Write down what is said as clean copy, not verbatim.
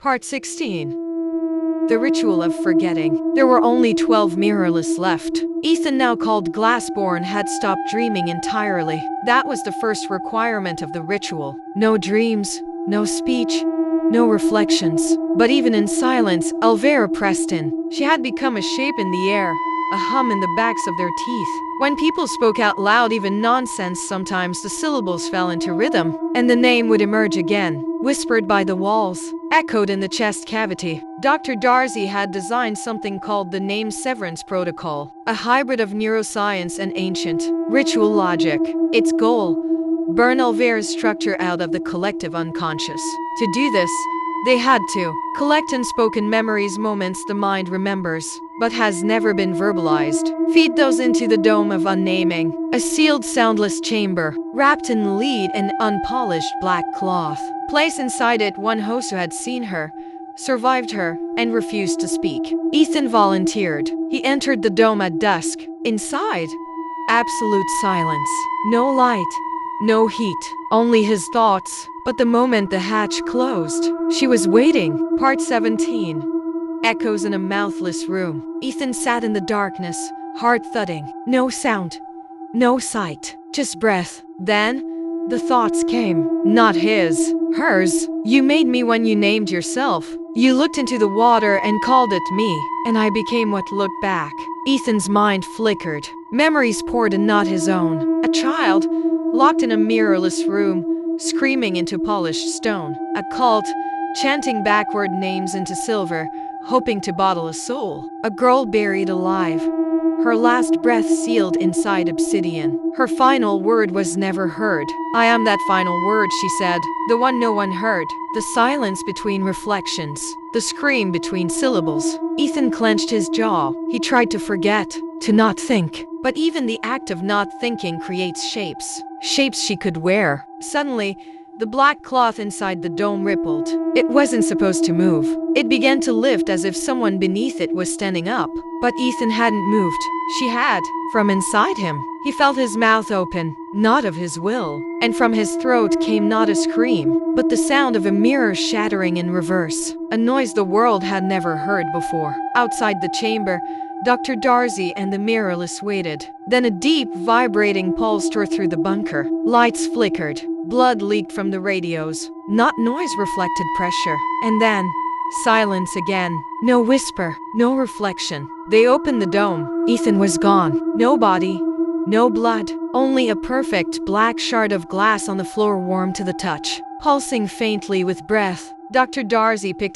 Part 16. The Ritual of Forgetting. There were only 12 mirrorless left. Ethan, now called Glassborn, had stopped dreaming entirely. That was the first requirement of the ritual. No dreams, no speech, no reflections. But even in silence, Alvera pressed in. She had become a shape in the air, a hum in the backs of their teeth. When people spoke out loud, even nonsense, sometimes the syllables fell into rhythm, and the name would emerge again, whispered by the walls, echoed in the chest cavity. Dr. Darcy had designed something called the Name Severance Protocol, a hybrid of neuroscience and ancient ritual logic. Its goal: burn Alvera's structure out of the collective unconscious. To do this, they had to collect unspoken memories, moments the mind remembers, but has never been verbalized. Feed those into the dome of unnaming, a sealed, soundless chamber, wrapped in lead and unpolished black cloth. Place inside it one host who had seen her, survived her, and refused to speak. Ethan volunteered. He entered the dome at dusk. Inside, absolute silence. No light, no heat, only his thoughts. But the moment the hatch closed, she was waiting. Part 17. Echoes in a mouthless room. Ethan sat in the darkness, heart thudding. No sound, no sight, just breath. Then, the thoughts came. Not his, hers. You made me when you named yourself. You looked into the water and called it me, and I became what looked back. Ethan's mind flickered. Memories poured in, not his own. A child, locked in a mirrorless room, screaming into polished stone. A cult, chanting backward names into silver, hoping to bottle a soul. A girl buried alive, her last breath sealed inside obsidian. Her final word was never heard. I am that final word, she said, the one no one heard. The silence between reflections, the scream between syllables. Ethan clenched his jaw. He tried to forget, to not think. But even the act of not thinking creates shapes. Shapes she could wear. Suddenly, the black cloth inside the dome rippled. It wasn't supposed to move. It began to lift as if someone beneath it was standing up. But Ethan hadn't moved. She had. From inside him, he felt his mouth open, not of his will. And from his throat came not a scream, but the sound of a mirror shattering in reverse. A noise the world had never heard before. Outside the chamber, Dr. Darcy and the mirrorless waited. Then a deep, vibrating pulse tore through the bunker. Lights flickered. Blood leaked from the radios. Not noise, reflected pressure. And then, silence again. No whisper, no reflection. They opened the dome. Ethan was gone. No body, no blood. Only a perfect black shard of glass on the floor, warm to the touch, pulsing faintly with breath. Dr. Darcy picked